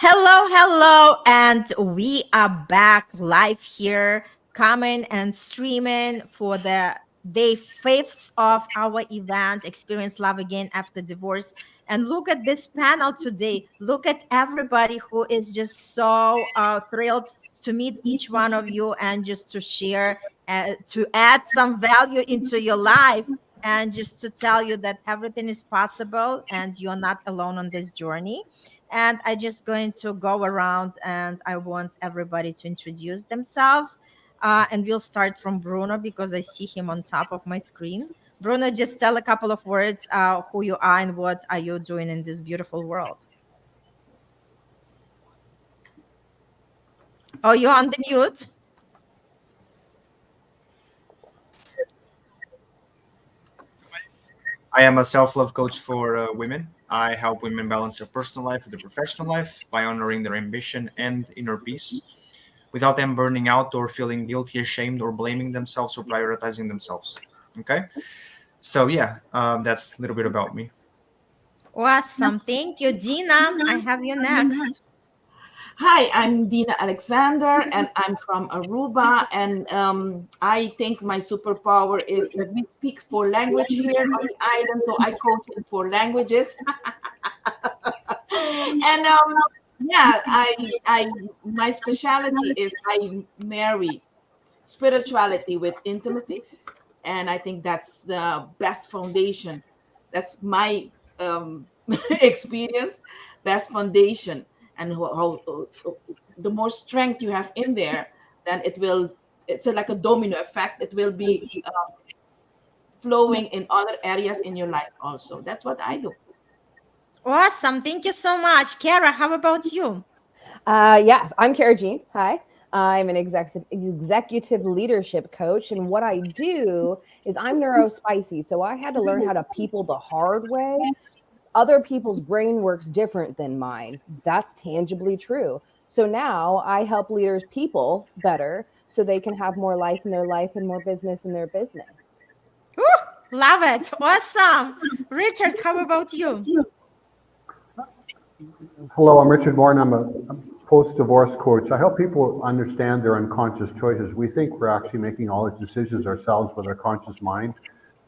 Hello, hello, and we are back live here, coming and streaming for the day fifth of our event, Experience Love Again After Divorce. And look at this panel today. Look at everybody who is just so thrilled to meet each one of you and just to share, to add some value into your life. And just to tell you that everything is possible and you're not alone on this journey. And I just going to go around and I want everybody to introduce themselves. And we'll start from Bruno because I see him on top of my screen. Bruno, just tell a couple of words, who you are and what are you doing in this beautiful world. Oh, you're on the mute. I am a self-love coach for women. I help women balance their personal life with their professional life by honoring their ambition and inner peace without them burning out or feeling guilty, ashamed, or blaming themselves or prioritizing themselves. Okay? So, yeah, that's a little bit about me. Awesome. Thank you, Dina. I have you next. Hi, I'm Dina Alexander, and I'm from Aruba. And I think my superpower is that we speak four languages here on the island, so I coach in four languages. And yeah, my specialty is I marry spirituality with intimacy, and I think that's the best foundation. That's my experience, best foundation, and the more strength you have in there, then it's like a domino effect. It will be flowing in other areas in your life also. That's what I do. Awesome. Thank you so much. Cara, how about you? Yes, I'm Cara Jean. Hi. I'm an executive leadership coach. And what I do is I'm neurospicy. So I had to learn how to people the hard way. Other people's brain works different than mine. That's tangibly true. So now I help leaders people better so they can have more life in their life and more business in their business. Woo, love it. Awesome. Richard, how about you? Hello, I'm Richard Morden. I'm a post-divorce coach. I help people understand their unconscious choices. We think we're actually making all the decisions ourselves with our conscious mind.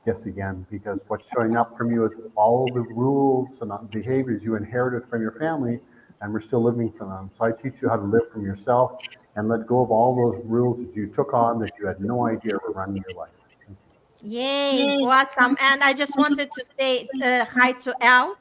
Yes, again, because what's showing up from you is all the rules and behaviors you inherited from your family, and we're still living from them. So I teach you how to live from yourself and let go of all those rules that you took on that you had no idea were running your life. Yay, awesome. And I just wanted to say hi to Al.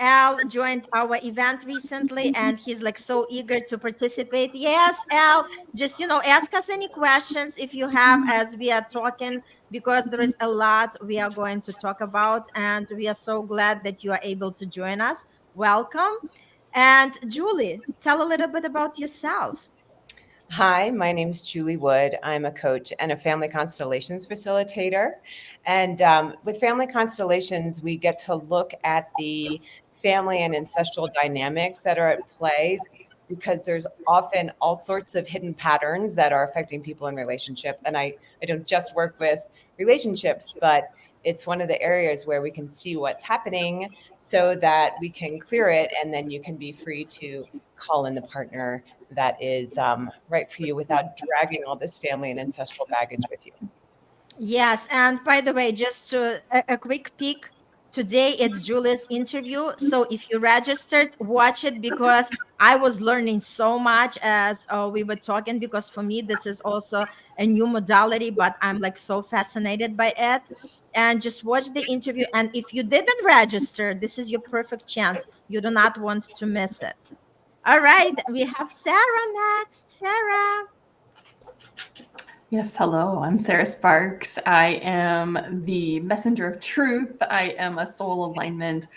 Al joined our event recently and he's like so eager to participate. Yes, Al, just ask us any questions if you have as we are talking, because there is a lot we are going to talk about and we are so glad that you are able to join us. Welcome. And Julie, tell a little bit about yourself. Hi, my name is Julie Wood. I'm a coach and a family constellations facilitator. And with family constellations, we get to look at the family and ancestral dynamics that are at play, because there's often all sorts of hidden patterns that are affecting people in relationship. And I don't just work with relationships, but it's one of the areas where we can see what's happening so that we can clear it, and then you can be free to call in the partner that is right for you without dragging all this family and ancestral baggage with you. Yes, and by the way, just a quick peek. Today it's Julie's interview. So if you registered, watch it because I was learning so much as we were talking. Because for me, this is also a new modality, but I'm like so fascinated by it. And just watch the interview. And if you didn't register, this is your perfect chance. You do not want to miss it. All right, we have Sarah next. Sarah. Yes, hello. I'm Sarah Sparks. I am the messenger of truth. I am a soul alignment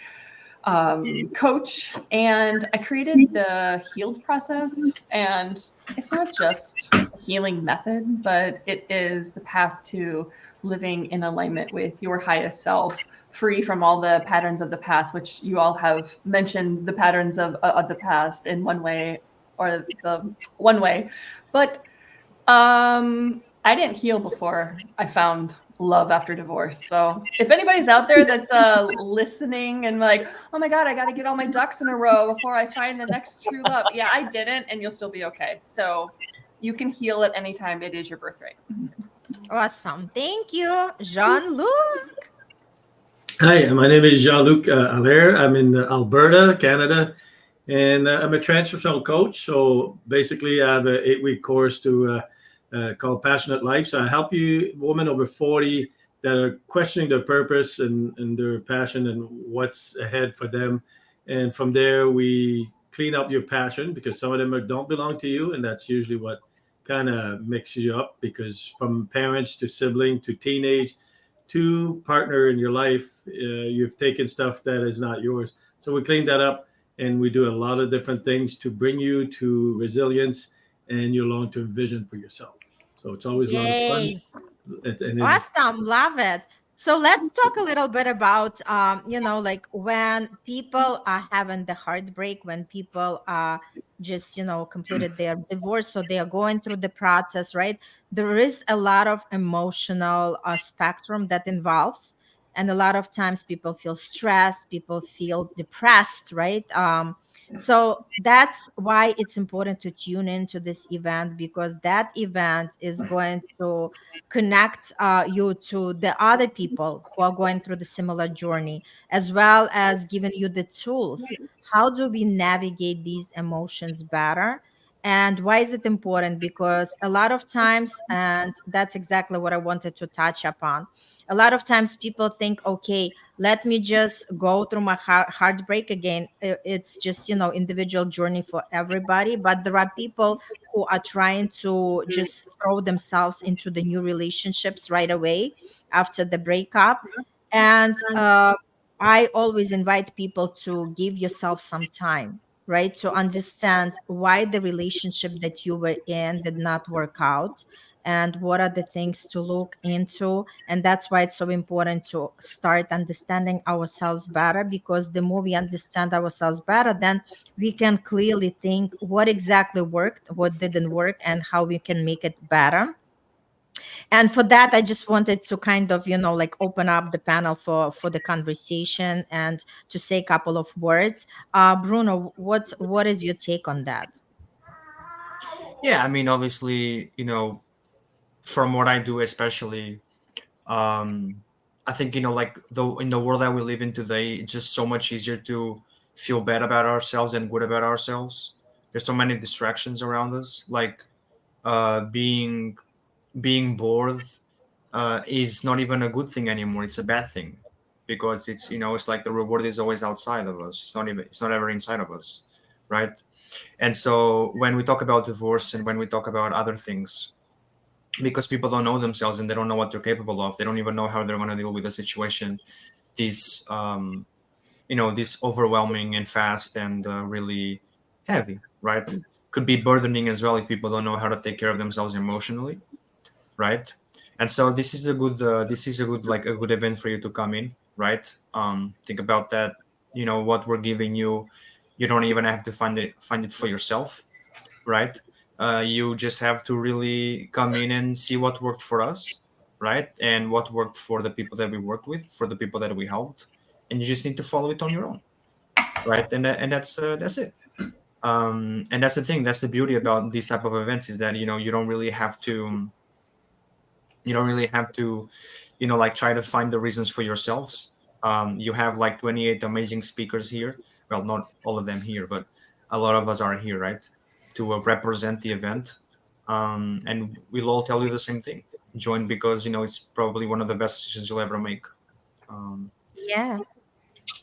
coach, and I created the healed process. And it's not just a healing method, but it is the path to living in alignment with your highest self, free from all the patterns of the past, which you all have mentioned the patterns of the past in one way or the one way. But I didn't heal before I found love after divorce. So if anybody's out there that's listening and like, oh my God, I got to get all my ducks in a row before I find the next true love. Yeah, I didn't, and you'll still be okay. So you can heal at any time. It is your birthright. Awesome. Thank you, Jean-Luc. Hi, my name is Jean-Luc Allaire. I'm in Alberta, Canada, and I'm a transformational coach. So basically, I have an 8-week course called Passionate Life. So I help you, women over 40 that are questioning their purpose and their passion and what's ahead for them. And from there, we clean up your passion because some of them don't belong to you. And that's usually what kind of mixes you up, because from parents to sibling to teenage to partner in your life, you've taken stuff that is not yours. So we clean that up, and we do a lot of different things to bring you to resilience and your long-term vision for yourself. So it's always a lot of fun. Yay. Awesome. Love it. So let's talk a little bit about, like when people are having the heartbreak, when people are just, completed their divorce. So they are going through the process, right? There is a lot of emotional spectrum that involves. And a lot of times people feel stressed, people feel depressed, right? So that's why it's important to tune into this event, because that event is going to connect you to the other people who are going through the similar journey, as well as giving you the tools. How do we navigate these emotions better? And why is it important? Because a lot of times, and that's exactly what I wanted to touch upon, a lot of times people think, okay, let me just go through my heartbreak again. It's just, individual journey for everybody. But there are people who are trying to just throw themselves into the new relationships right away after the breakup. And I always invite people to give yourself some time, right? To understand why the relationship that you were in did not work out, and what are the things to look into. And that's why it's so important to start understanding ourselves better, because the more we understand ourselves better, then we can clearly think what exactly worked, what didn't work, and how we can make it better. And for that, I just wanted to kind of, like open up the panel for the conversation and to say a couple of words. Bruno, what is your take on that? Yeah, I mean, obviously, from what I do, especially, um, I think like in the world that we live in today, it's just so much easier to feel bad about ourselves and good about ourselves. There's so many distractions around us, like being bored is not even a good thing anymore. It's a bad thing, because it's like the reward is always outside of us. It's not ever inside of us, right? And so when we talk about divorce and when we talk about other things, because people don't know themselves and they don't know what they're capable of, they don't even know how they're going to deal with a situation, this this overwhelming and fast and really heavy, right? Could be burdening as well if people don't know how to take care of themselves emotionally, right? And so this is a good, like a good event for you to come in, right? Think about that. What we're giving you, you don't even have to find it for yourself, right? You just have to really come in and see what worked for us, right? And what worked for the people that we worked with, for the people that we helped, and you just need to follow it on your own, right? And that's it. And that's the thing. That's the beauty about these type of events, is that you don't really have to like try to find the reasons for yourselves. You have like 28 amazing speakers here. Well, not all of them here, but a lot of us are here, right, to represent the event. And we'll all tell you the same thing: join, because it's probably one of the best decisions you'll ever make. um, Yeah,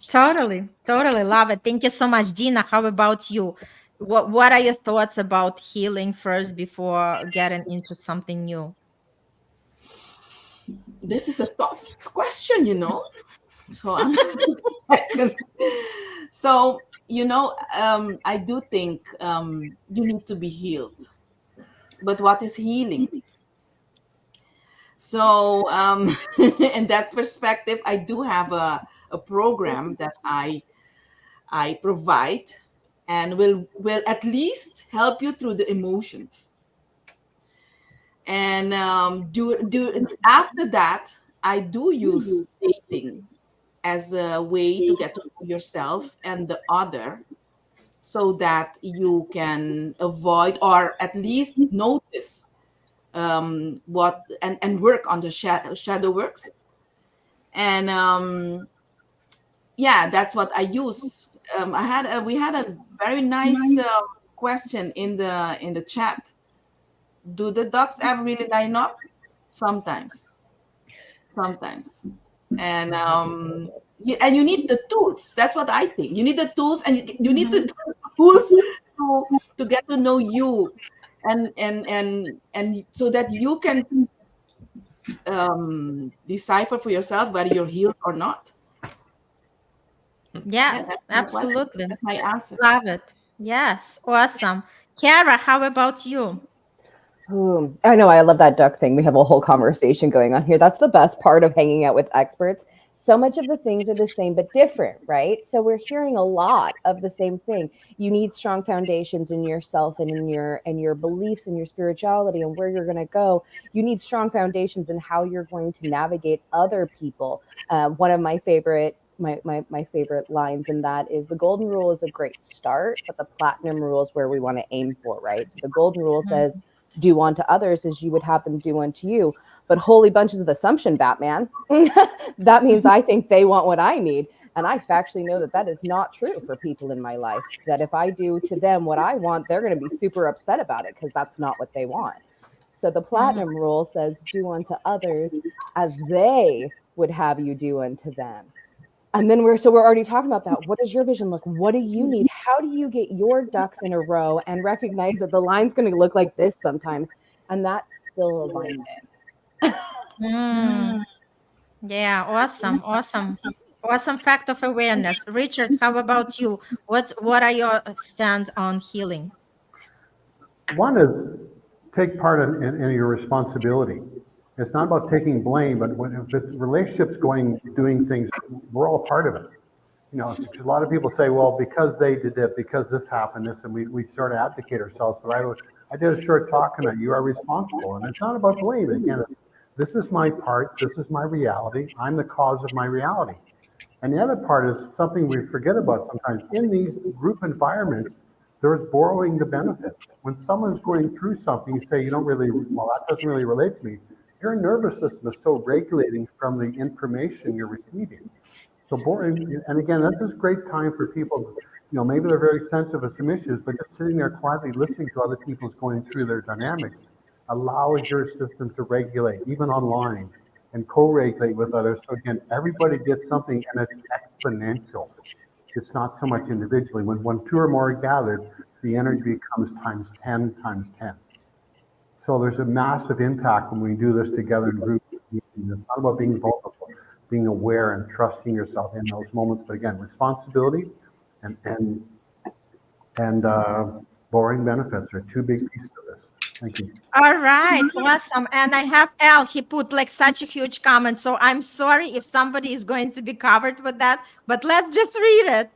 totally love it. Thank you so much, Dina. How about you? What are your thoughts about healing first before getting into something new? This is a tough question. So I'm so I do think you need to be healed. But what is healing? So in that perspective, I do have a program that I provide, and will at least help you through the emotions. And do after that, I do use dating as a way to get to know yourself and the other, so that you can avoid or at least notice what and work on the shadow works. And yeah, that's what I use. We had a very nice question in the chat. Do the ducks ever really line up? Sometimes, sometimes. And and you need the tools. That's what I think. You need the tools, and you need the tools to get to know you, and so that you can decipher for yourself whether you're healed or not. Yeah, Yeah, that's my question. absolutely. That's my answer. Love it. Yes, awesome. Cara, how about you? Ooh, I know. I love that duck thing. We have a whole conversation going on here. That's the best part of hanging out with experts. So much of the things are the same but different, right? So we're hearing a lot of the same thing. You need strong foundations in yourself and in your beliefs and your spirituality and where you're going to go. You need strong foundations in how you're going to navigate other people. One of my favorite lines in that is the golden rule is a great start, but the platinum rule is where we want to aim for, right? So the golden rule says do unto others as you would have them do unto you. But holy bunches of assumption, Batman. That means I think they want what I need. And I factually know that that is not true for people in my life. That if I do to them what I want, they're going to be super upset about it because that's not what they want. So the platinum rule says, do unto others as they would have you do unto them. And then we're already talking about that. What does your vision look? What do you need? How do you get your ducks in a row and recognize that the line's going to look like this sometimes? And that's still alignment. Mm, yeah, awesome, awesome. Awesome fact of awareness. Richard, how about you? What are your stand on healing? One is take part in your responsibility. It's not about taking blame, but when if the relationship's doing things, we're all part of it. You know, a lot of people say, well, because they did that, because this happened, this, and we sort of advocate ourselves. But I did a short talk on that. You are responsible, and it's not about blame. Again, this is my part. This is my reality. I'm the cause of my reality. And the other part is something we forget about sometimes. In these group environments, there's borrowing the benefits. When someone's going through something, you say, you don't really, well, that doesn't really relate to me. Your nervous system is still regulating from the information you're receiving. So boring, and again, this is great time for people, maybe they're very sensitive to some issues, but just sitting there quietly listening to other people's going through their dynamics allows your system to regulate, even online, and co-regulate with others. So again, everybody gets something, and it's exponential. It's not so much individually. When two or more are gathered, the energy becomes times 10 times 10. So there's a massive impact when we do this together in groups. It's not about being vulnerable, being aware and trusting yourself in those moments. But again, responsibility and borrowing benefits are two big pieces of this. Thank you. All right, awesome. And I have Al. He put like such a huge comment. So I'm sorry if somebody is going to be covered with that, but let's just read it.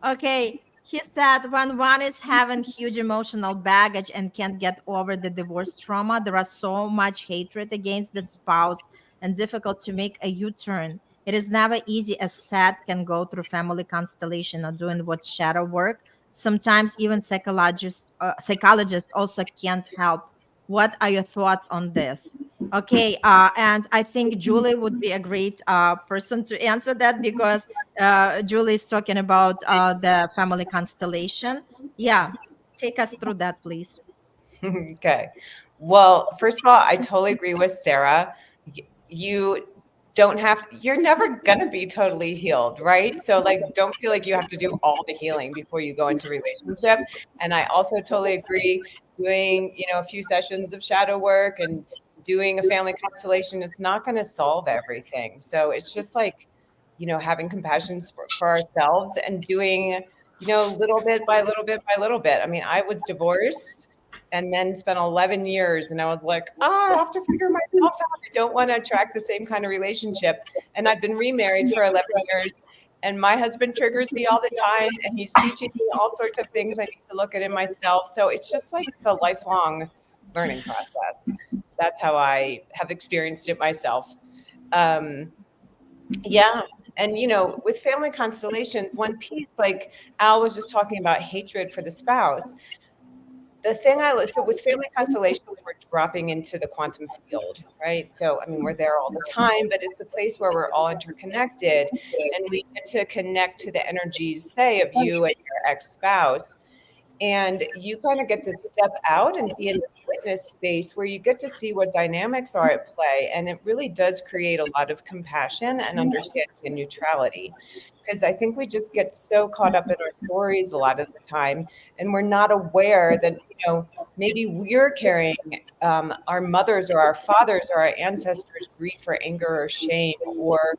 Okay. He said when one is having huge emotional baggage and can't get over the divorce trauma, there are so much hatred against the spouse and difficult to make a U-turn. It is never easy as sad can go through family constellation or doing what shadow work. Sometimes even psychologists also can't help. What are your thoughts on this? Okay, and I think Julie would be a great person to answer that because Julie is talking about the family constellation. Yeah, take us through that, please. Okay. Well, first of all, I totally agree with Sarah. You you're never going to be totally healed, right? So like, don't feel like you have to do all the healing before you go into a relationship. And I also totally agree doing, a few sessions of shadow work and doing a family constellation, it's not going to solve everything. So it's just like, having compassion for ourselves and doing, little bit by little bit by little bit. I mean, I was divorced and then spent 11 years. And I was like, I have to figure myself out. I don't want to attract the same kind of relationship. And I've been remarried for 11 years. And my husband triggers me all the time. And he's teaching me all sorts of things I need to look at in myself. So it's just like, it's a lifelong learning process. That's how I have experienced it myself. Um, yeah. And, with family constellations, one piece, like Al was just talking about hatred for the spouse. The thing so with family constellations, we're dropping into the quantum field, right? So, I mean, we're there all the time, but it's the place where we're all interconnected, and we get to connect to the energies, say, of you and your ex-spouse. And you kind of get to step out and be in this witness space where you get to see what dynamics are at play. And it really does create a lot of compassion and understanding and neutrality. Because I think we just get so caught up in our stories a lot of the time, and we're not aware that, maybe we're carrying our mothers or our fathers or our ancestors' grief or anger or shame, or,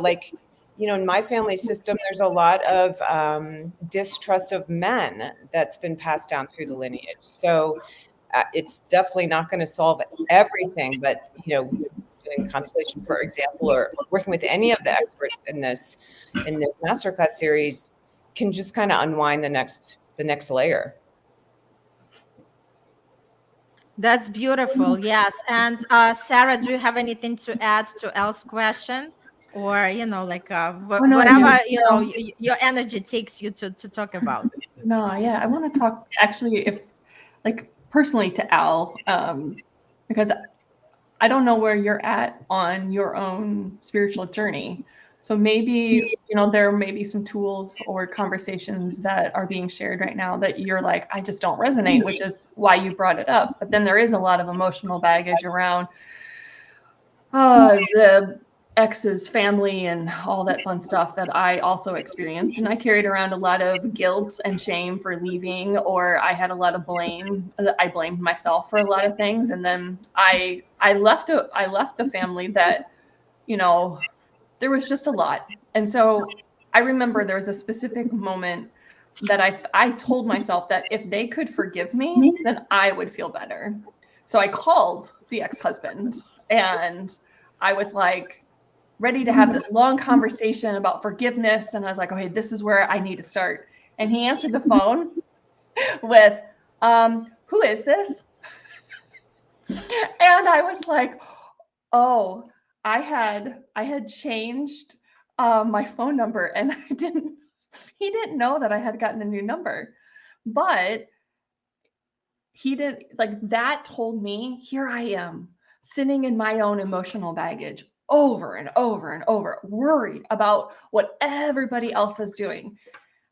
like, in my family system, there's a lot of distrust of men that's been passed down through the lineage. So it's definitely not going to solve everything, but, doing constellation, for example, or working with any of the experts in this masterclass series can just kind of unwind the next layer. That's beautiful. Yes. And Sarah, do you have anything to add to Elle's question? Or, like no, whatever, no. your energy takes you to talk about. No, yeah, I want to talk actually, if like personally to Al, because I don't know where you're at on your own spiritual journey. So maybe, there may be some tools or conversations that are being shared right now that you're like, I just don't resonate, which is why you brought it up. But then there is a lot of emotional baggage around the ex's family and all that fun stuff that I also experienced. And I carried around a lot of guilt and shame for leaving, or I had a lot of blame. I blamed myself for a lot of things. And then I left the family that, there was just a lot. And so I remember there was a specific moment that I told myself that if they could forgive me, then I would feel better. So I called the ex-husband and I was like, ready to have this long conversation about forgiveness. And I was like, okay, this is where I need to start. And he answered the phone with, who is this? And I was like, oh, I had changed my phone number, and he didn't know that I had gotten a new number, but he didn't, like, that told me, here I am sitting in my own emotional baggage over and over and over, worried about what everybody else is doing.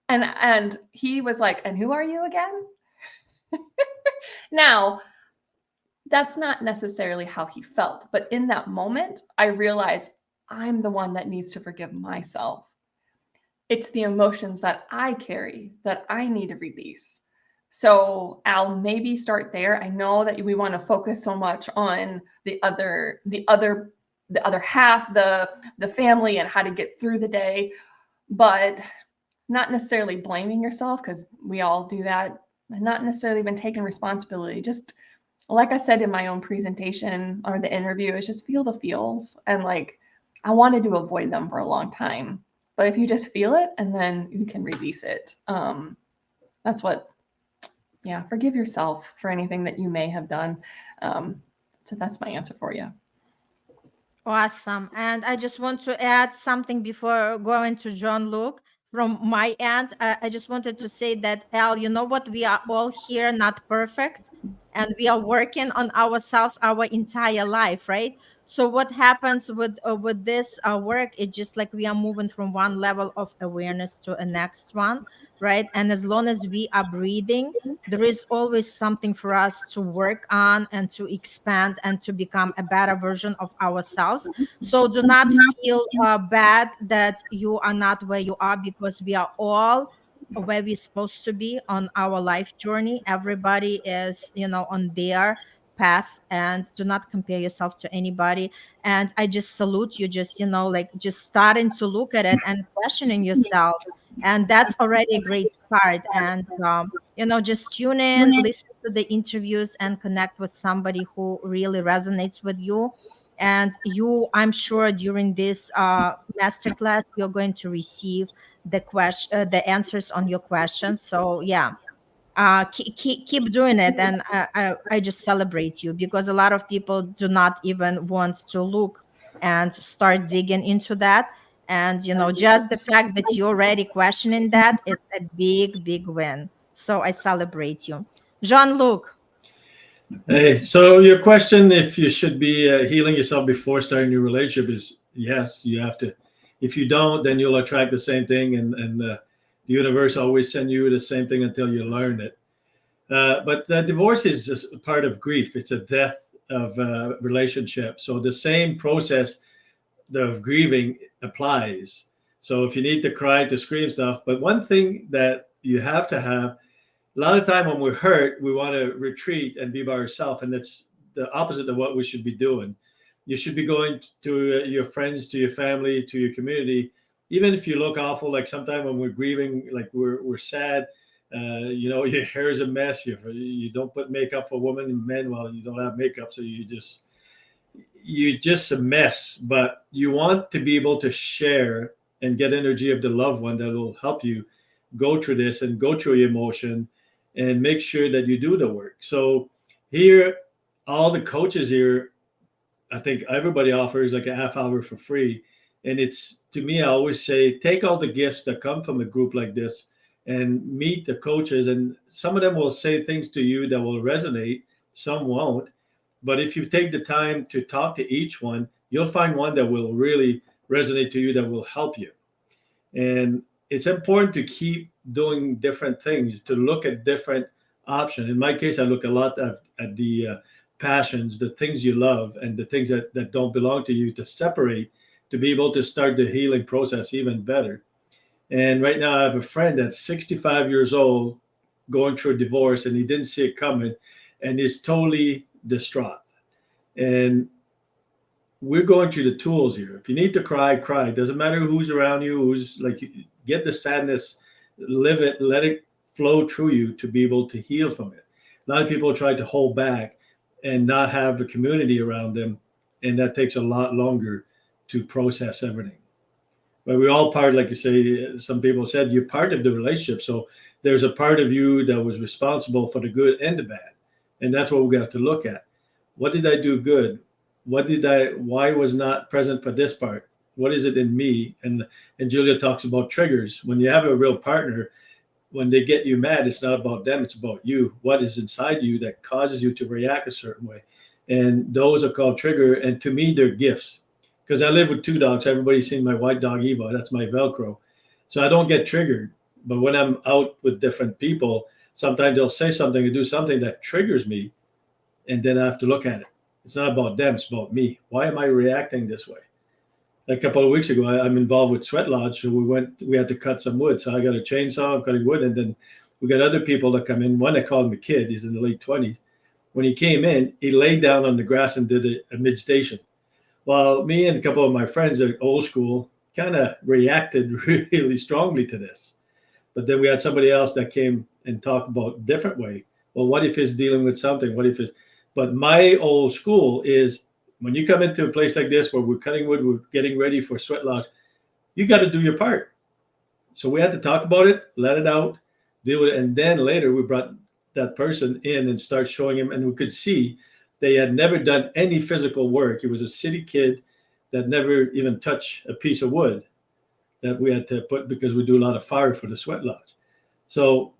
And he was like, and who are you again? Now, that's not necessarily how he felt, but in that moment, I realized I'm the one that needs to forgive myself. It's the emotions that I carry that I need to release. So I'll maybe start there. I know that we want to focus so much on the other half, the family, and how to get through the day, but not necessarily blaming yourself, because we all do that, and not necessarily even taking responsibility. Just like I said in my own presentation or the interview, is just feel the feels. And like, I wanted to avoid them for a long time, but if you just feel it and then you can release it, that's what, forgive yourself for anything that you may have done. So that's my answer for you. Awesome. And I just want to add something before going to Jean-Luc. From my end, I just wanted to say that, Al, you know what? We are all here, not perfect. And we are working on ourselves our entire life, right? So what happens with this work, it's just like we are moving from one level of awareness to a next one, right? And as long as we are breathing, there is always something for us to work on and to expand and to become a better version of ourselves. So do not feel bad that you are not where you are, because we are all where we're supposed to be on our life journey. Everybody is, on their path, and do not compare yourself to anybody. And I just salute you, just, just starting to look at it and questioning yourself. And that's already a great start. And, just tune in, listen to the interviews, and connect with somebody who really resonates with you. And I'm sure during this masterclass, you're going to receive the answers on your questions. So yeah, keep doing it. And I just celebrate you, because a lot of people do not even want to look and start digging into that. And just the fact that you're already questioning that is a big, big win. So I celebrate you. Jean-Luc. Hey, so your question, if you should be healing yourself before starting a new relationship, is yes, you have to. If you don't, then you'll attract the same thing, and the universe always send you the same thing until you learn it. But the divorce is just a part of grief. It's a death of relationship. So the same process of grieving applies. So if you need to cry, to scream stuff, but one thing that you have to have, a lot of time when we're hurt, we want to retreat and be by ourselves, and that's the opposite of what we should be doing. You should be going to your friends, to your family, to your community. Even if you look awful, like sometimes when we're grieving, like we're sad, your hair is a mess. You don't put makeup for women and men while you don't have makeup, so you're just a mess. But you want to be able to share and get energy of the loved one that will help you go through this and go through your emotion and make sure that you do the work. So here, all the coaches here, I think everybody offers like a half hour for free. And it's, to me, I always say, take all the gifts that come from a group like this and meet the coaches. And some of them will say things to you that will resonate, some won't. But if you take the time to talk to each one, you'll find one that will really resonate to you, that will help you. And it's important to keep doing different things, to look at different options. In my case, I look a lot at the passions, the things you love, and the things that don't belong to you, to separate, to be able to start the healing process even better. And right now, I have a friend that's 65 years old, going through a divorce, and he didn't see it coming, and he's totally distraught. And we're going through the tools here. If you need to cry, cry. It doesn't matter who's around you, who's like, get the sadness, live it, let it flow through you to be able to heal from it. A lot of people try to hold back and not have a community around them, and that takes a lot longer to process everything. But we're all part, like you say, some people said, you're part of the relationship. So there's a part of you that was responsible for the good and the bad. And that's what we got to look at. What did I do good? Why was not present for this part? What is it in me? And Julia talks about triggers. When you have a real partner, when they get you mad, it's not about them, it's about you. What is inside you that causes you to react a certain way? And those are called trigger. And to me, they're gifts. Because I live with two dogs. Everybody's seen my white dog, Eva. That's my Velcro. So I don't get triggered. But when I'm out with different people, sometimes they'll say something or do something that triggers me. And then I have to look at it. It's not about them, it's about me. Why am I reacting this way? A couple of weeks ago, I'm involved with Sweat Lodge. So we had to cut some wood. So I got a chainsaw, I'm cutting wood. And then we got other people that come in. One, I call him a kid. He's in the late 20s. When he came in, he laid down on the grass and did a mid-station. Well, me and a couple of my friends at old school kind of reacted really strongly to this. But then we had somebody else that came and talked about a different way. Well, what if he's dealing with something? What if it's... But my old school is, when you come into a place like this where we're cutting wood, we're getting ready for Sweat Lodge, you got to do your part. So we had to talk about it, let it out, deal with it. And then later we brought that person in and start showing him, and we could see they had never done any physical work. He was a city kid that never even touched a piece of wood that we had to put, because we do a lot of fire for the Sweat Lodge. So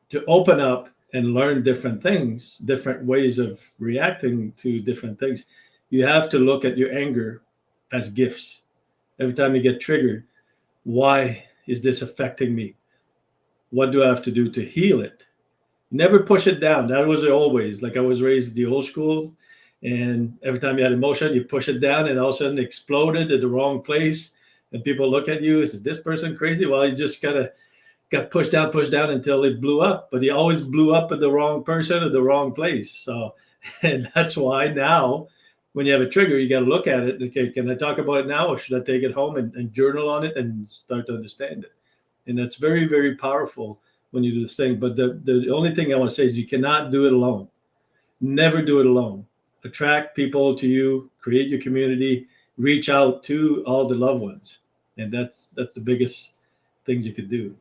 to open up and learn different things, different ways of reacting to different things, you have to look at your anger as gifts. Every time you get triggered, why is this affecting me? What do I have to do to heal it? Never push it down. That was always, like I was raised the old school, and every time you had emotion, you push it down, and all of a sudden it exploded at the wrong place. And people look at you, is this person crazy? Well, you just kind of got pushed down until it blew up. But he always blew up at the wrong person or the wrong place. So, and that's why now, when you have a trigger, you got to look at it. Okay, can I talk about it now, or should I take it home and journal on it and start to understand it? And that's very, very powerful when you do this thing. But the only thing I want to say is you cannot do it alone. Never do it alone. Attract people to you, create your community, reach out to all the loved ones. And that's the biggest things you could do.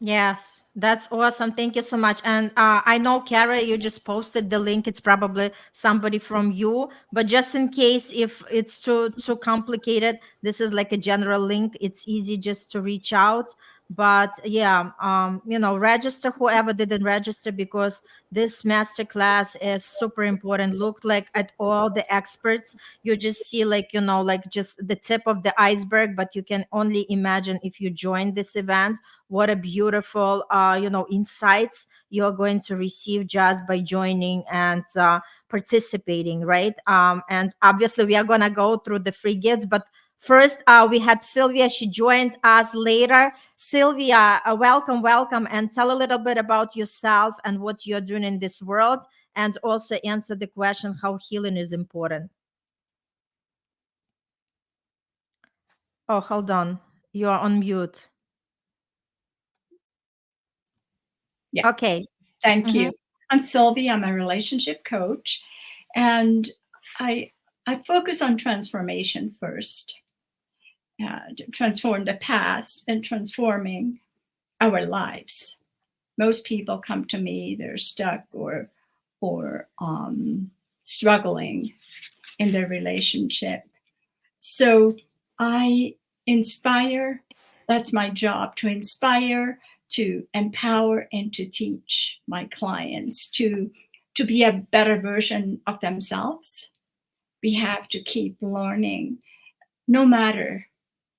Yes, that's awesome. Thank you so much. And I know, Cara, you just posted the link. It's probably somebody from you, but just in case if it's too complicated, this is like a general link. It's easy just to reach out. But yeah, register whoever didn't register, because this master class is super important. Look like at all the experts. You just see like, like just the tip of the iceberg, but you can only imagine if you join this event what a beautiful insights you're going to receive just by joining and participating, right? And obviously we are going to go through the free gifts, but first we had Sylvia. She joined us later. Sylvia, welcome, and tell a little bit about yourself and what you're doing in this world, and also answer the question how healing is important. Oh, hold on, you are on mute. Yeah. Okay. Thank you. I'm Sylvia. I'm a relationship coach, and I focus on transformation first, to transform the past and transforming our lives. Most people come to me; they're stuck or struggling in their relationship. So I inspire. That's my job, to inspire, to empower, and to teach my clients to be a better version of themselves. We have to keep learning, no matter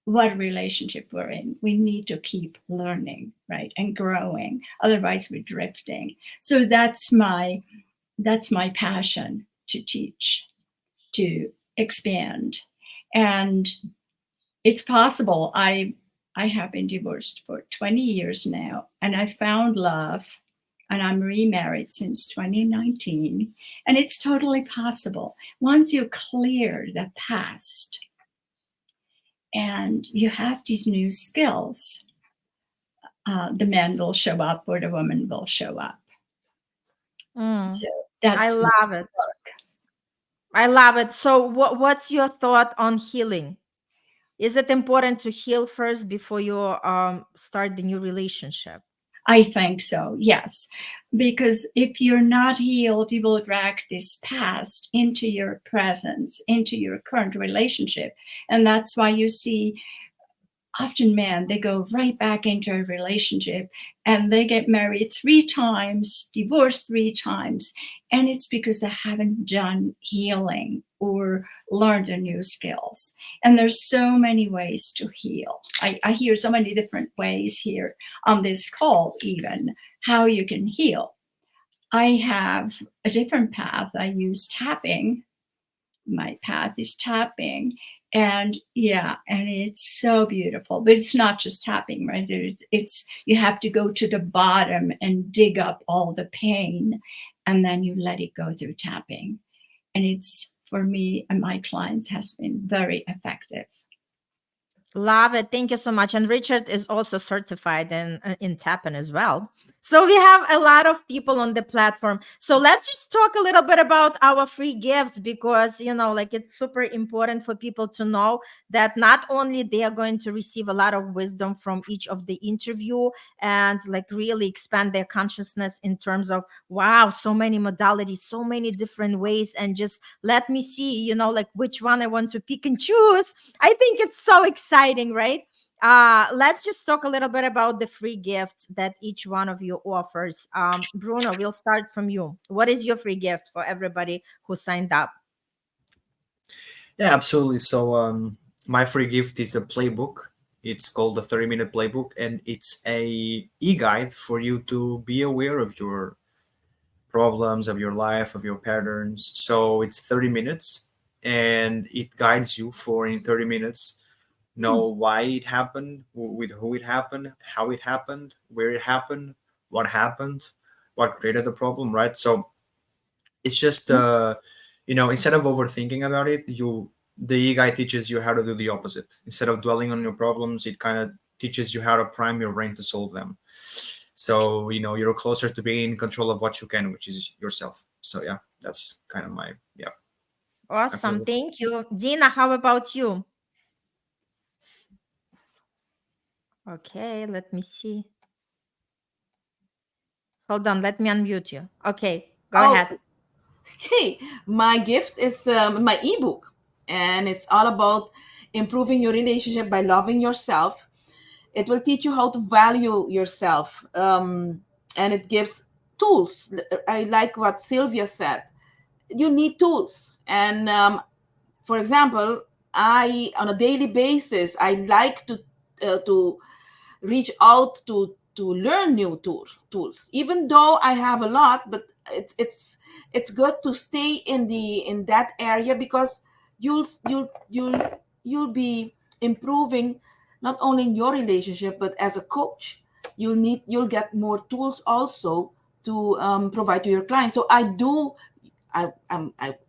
what relationship we're in. We need to keep learning, right, and growing. Otherwise, we're drifting. So that's my passion, to teach, to expand, and it's possible. I have been divorced for 20 years now, and I found love, and I'm remarried since 2019, and it's totally possible. Once you clear the past and you have these new skills, the man will show up or the woman will show up. So that's I love it. I love it. So what's your thought on healing? Is it important to heal first before you start the new relationship? I think so, yes. Because if you're not healed, you will drag this past into your presence, into your current relationship. And that's why you see often men, they go right back into a relationship and they get married 3 times, divorced 3 times. And it's because they haven't done healing or learned the new skills. And there's so many ways to heal. I hear so many different ways here on this call, even how you can heal. I have a different path. I use tapping. My path is tapping. And it's so beautiful, but it's not just tapping, right? It's you have to go to the bottom and dig up all the pain, and then you let it go through tapping. And it's, for me and my clients, has been very effective. Love it. Thank you so much. And Richard is also certified in tapping as well. So we have a lot of people on the platform. So let's just talk a little bit about our free gifts, because, like it's super important for people to know that not only they are going to receive a lot of wisdom from each of the interview and like really expand their consciousness in terms of, wow, so many modalities, so many different ways. And just let me see, like which one I want to pick and choose. I think it's so exciting, right? Let's just talk a little bit about the free gifts that each one of you offers. Bruno, we'll start from you. What is your free gift for everybody who signed up? Yeah, absolutely. So my free gift is a playbook. It's called the 30-minute playbook, and it's a e-guide for you to be aware of your problems, of your life, of your patterns. So it's 30 minutes, and it guides you for in 30 minutes know why it happened, with who it happened, how it happened, where it happened, what created the problem, right? So it's just instead of overthinking about it, the guy teaches you how to do the opposite. Instead of dwelling on your problems, it kind of teaches you how to prime your brain to solve them. So you're closer to being in control of what you can, which is yourself. So yeah, that's kind of my Awesome. Thank you. Dina, how about you? Okay, let me see. Hold on, let me unmute you. Okay, go Oh, ahead. okay. My gift is my ebook, and it's all about improving your relationship by loving yourself. It will teach you how to value yourself, and it gives tools. I like what Sylvia said. You need tools, and for example, I on a daily basis I like to reach out to learn new tools, even though I have a lot. But it's good to stay in that area, because you'll you'll be improving not only in your relationship, but as a coach you'll get more tools also to provide to your clients. So I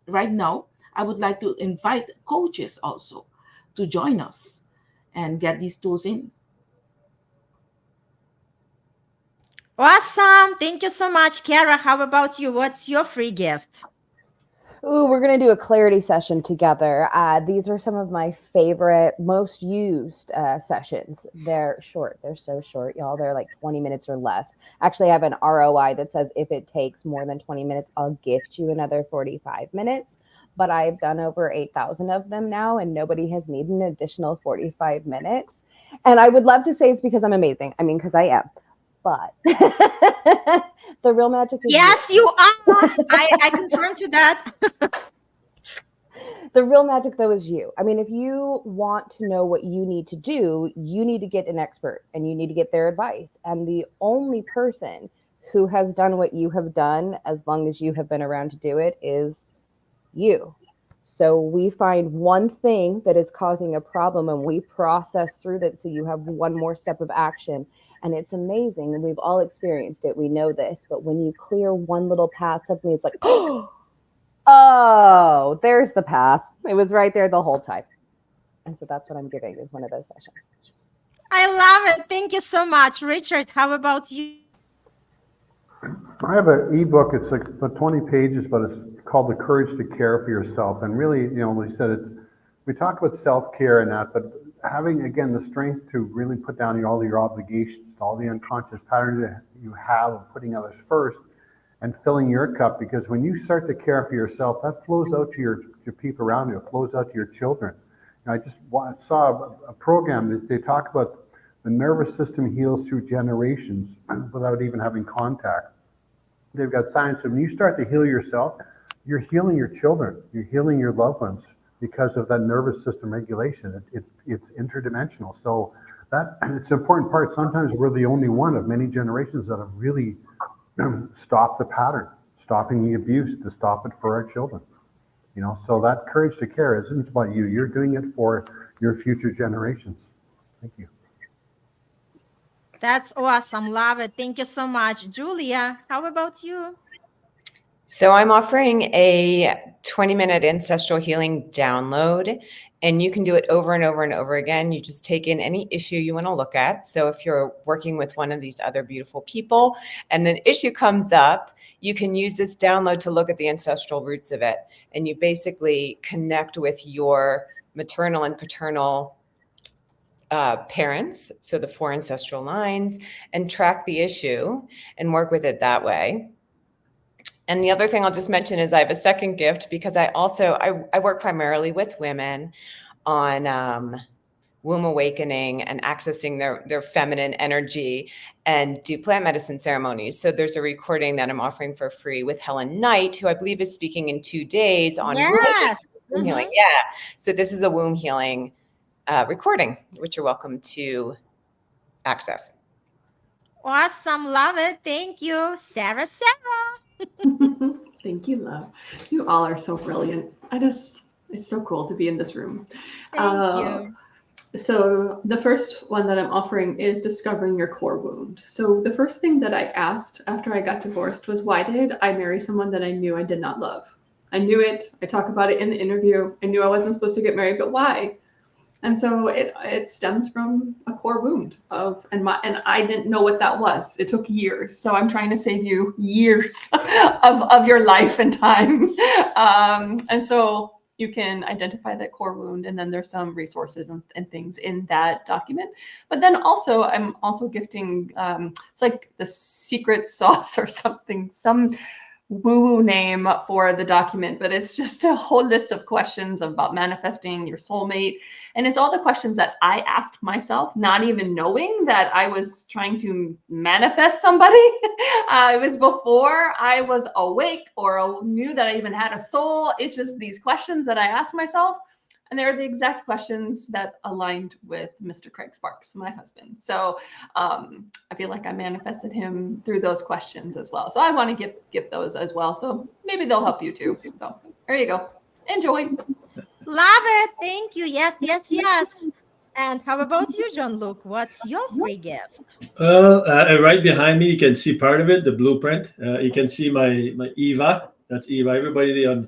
right now I would like to invite coaches also to join us and get these tools in. Awesome. Thank you so much. Cara, how about you? What's your free gift? Ooh, we're going to do a clarity session together. These are some of my favorite, most used sessions. They're short. They're so short, y'all. They're like 20 minutes or less. Actually, I have an ROI that says if it takes more than 20 minutes, I'll gift you another 45 minutes. But I've done over 8,000 of them now, and nobody has needed an additional 45 minutes. And I would love to say it's because I'm amazing. I mean, because I am. But the real magic is Yes, you are. I confirm to that. the real magic though is you. I mean, if you want to know what you need to do, you need to get an expert and you need to get their advice. And the only person who has done what you have done as long as you have been around to do it is you. So we find one thing that is causing a problem and we process through that so you have one more step of action. And it's amazing. And we've all experienced it. We know this. But when you clear one little path, suddenly it's like, oh, there's the path. It was right there the whole time. And so that's what I'm giving is one of those sessions. I love it. Thank you so much. Richard, how about you? I have an ebook. It's like about 20 pages, but it's called The Courage to Care for Yourself. And really, you know, we said we talk about self-care and that, but having, again, the strength to really put down all your obligations, all the unconscious patterns that you have of putting others first and filling your cup. Because when you start to care for yourself, that flows out to your people around you. It flows out to your children. And I just saw a program that they talk about the nervous system heals through generations without even having contact. They've got science. And when you start to heal yourself, you're healing your children, you're healing your loved ones because of that nervous system regulation. It's interdimensional. So that it's an important part. Sometimes we're the only one of many generations that have really stopped the pattern, stopping the abuse, to stop it for our children. You know, so that courage to care isn't about you. You're doing it for your future generations. Thank you. That's awesome. Love it. Thank you so much. Julia, how about you? So I'm offering a 20-minute ancestral healing download, and you can do it over and over and over again. You just take in any issue you want to look at. So if you're working with one of these other beautiful people and an issue comes up, you can use this download to look at the ancestral roots of it. And you basically connect with your maternal and paternal parents, so the 4 ancestral lines, and track the issue and work with it that way. And the other thing I'll just mention is I have a second gift because I work primarily with women on womb awakening and accessing their feminine energy and do plant medicine ceremonies. So there's a recording that I'm offering for free with Helen Knight, who I believe is speaking in 2 days on womb healing. Yeah. So this is a womb healing recording, which you're welcome to access. Awesome. Love it. Thank you. Sarah. Thank you, love. You all are so brilliant. It's so cool to be in this room. Thank you. So the first one that I'm offering is discovering your core wound. So the first thing that I asked after I got divorced was, why did I marry someone that I knew I did not love? I knew it. I talk about it in the interview. I knew I wasn't supposed to get married, but why? And so it stems from a core wound and I didn't know what that was. It took years. So I'm trying to save you years of your life and time. And so you can identify that core wound, and then there's some resources and things in that document. But then also, I'm also gifting, it's like the secret sauce or something, some woo-woo name for the document, but it's just a whole list of questions about manifesting your soulmate. And it's all the questions that I asked myself, not even knowing that I was trying to manifest somebody. It was before I was awake or knew that I even had a soul. It's just these questions that I asked myself. And they're the exact questions that aligned with Mr. Craig Sparks, my husband. So I feel like I manifested him through those questions as well. So I want to give those as well. So maybe they'll help you too. So there you go. Enjoy. Love it. Thank you. Yes, yes, yes. And how about you, Jean-Luc? What's your free gift? Well, right behind me, you can see part of it, the blueprint. You can see my Eva. That's Eva. Everybody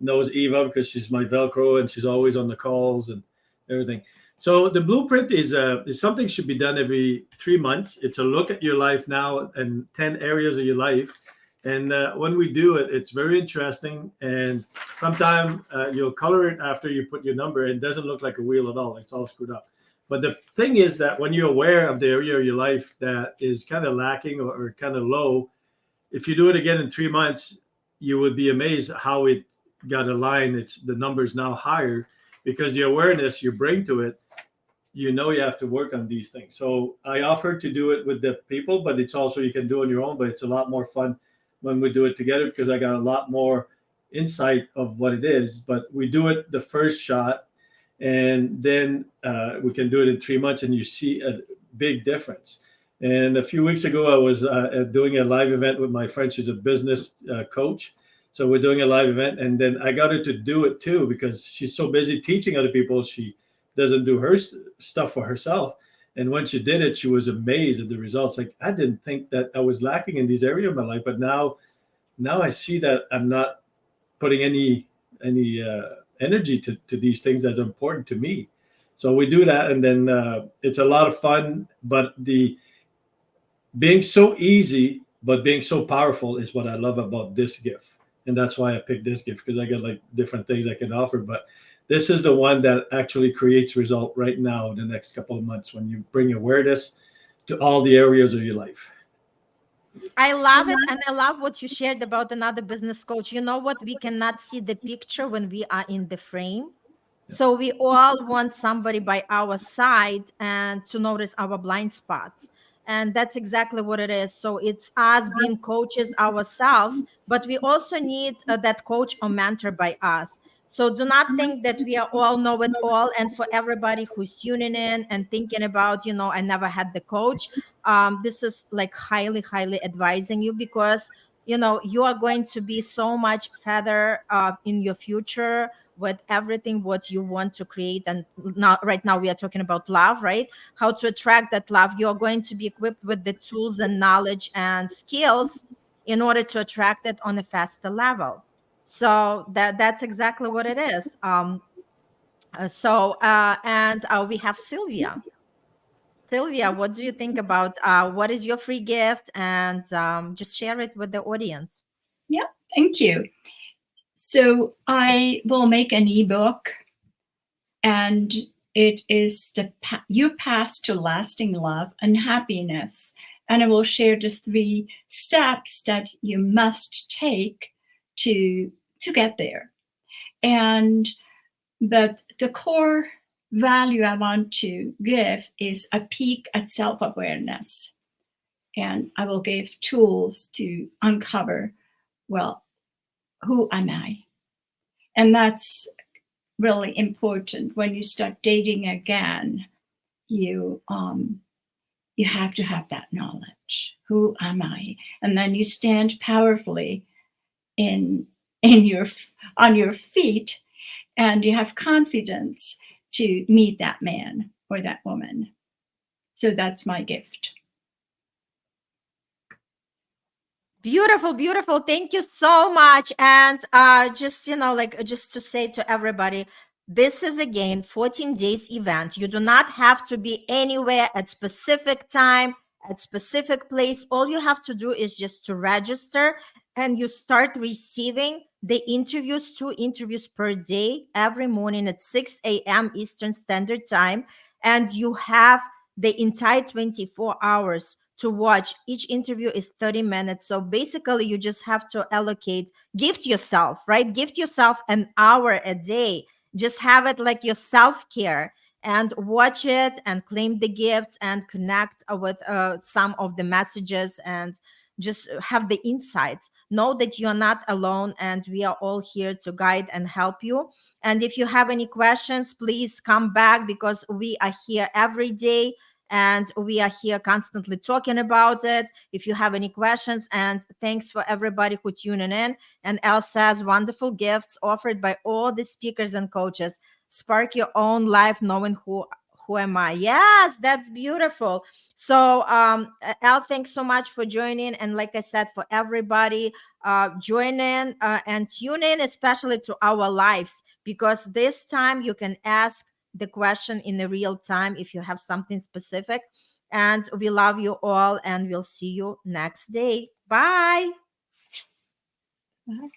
knows Eva because she's my Velcro and she's always on the calls and everything. So the blueprint is something should be done every 3 months. It's a look at your life now and 10 areas of your life. And when we do it, it's very interesting. And sometimes you'll color it after you put your number. And it doesn't look like a wheel at all. It's all screwed up. But the thing is that when you're aware of the area of your life that is kind of lacking or kind of low, if you do it again in 3 months, you would be amazed how it got aligned. It's the numbers now higher because the awareness you bring to it, you have to work on these things. So I offer to do it with the people, but it's also you can do it on your own, but it's a lot more fun when we do it together because I got a lot more insight of what it is. But we do it the first shot and then we can do it in 3 months and you see a big difference. And a few weeks ago, I was doing a live event with my friend. She's a business coach. So we're doing a live event, and then I got her to do it too because she's so busy teaching other people. She doesn't do her stuff for herself. And when she did it, she was amazed at the results. Like, I didn't think that I was lacking in these areas of my life, but now I see that I'm not putting any energy to these things that are important to me. So we do that, and then it's a lot of fun. But the being so easy, but being so powerful is what I love about this gift. And that's why I picked this gift because I got like different things I can offer. But this is the one that actually creates result right now in the next couple of months when you bring awareness to all the areas of your life. I love it. And I love what you shared about another business coach. You know what? We cannot see the picture when we are in the frame. So we all want somebody by our side and to notice our blind spots. And that's exactly what it is. So it's us being coaches ourselves, but we also need that coach or mentor by us. So do not think that we are all know it all. And for everybody who's tuning in and thinking about, I never had the coach, this is like highly, highly advising you because, you are going to be so much further in your future with everything what you want to create. And right now we are talking about love, right? How to attract that love. You're going to be equipped with the tools and knowledge and skills in order to attract it on a faster level. So that's exactly what it is. And we have Sylvia. Sylvia, what do you think about what is your free gift? And just share it with the audience. Yeah, thank you. So I will make an ebook, and it is your path to lasting love and happiness. And I will share the 3 steps that you must take to get there. But the core value I want to give is a peek at self-awareness. And I will give tools to uncover, well, who am I? And that's really important. When you start dating again, you have to have that knowledge. Who am I? And then you stand powerfully on your feet, and you have confidence to meet that man or that woman. So that's my gift. Beautiful, beautiful. Thank you so much. And just to say to everybody, this is again 14 days event. You do not have to be anywhere at specific time, at specific place. All you have to do is just to register, and you start receiving They interviews 2 interviews per day every morning at 6 a.m. Eastern Standard Time, and you have the entire 24 hours to watch. Each interview is 30 minutes. So basically, you just have to allocate, gift yourself, right? Gift yourself an hour a day. Just have it like your self care and watch it and claim the gift and connect with some of the messages and just have the insights. Know that you are not alone and we are all here to guide and help you. And if you have any questions, please come back, because we are here every day and we are here constantly talking about it. If you have any questions, and thanks for everybody who tuning in. And Elle says, wonderful gifts offered by all the speakers and coaches. Spark your own life knowing who am I. Yes, that's beautiful. So Al, thanks so much for joining. And like I said, for everybody, join in and tune in, especially to our lives, because this time you can ask the question in the real time if you have something specific. And we love you all, and we'll see you next day. Bye. Bye.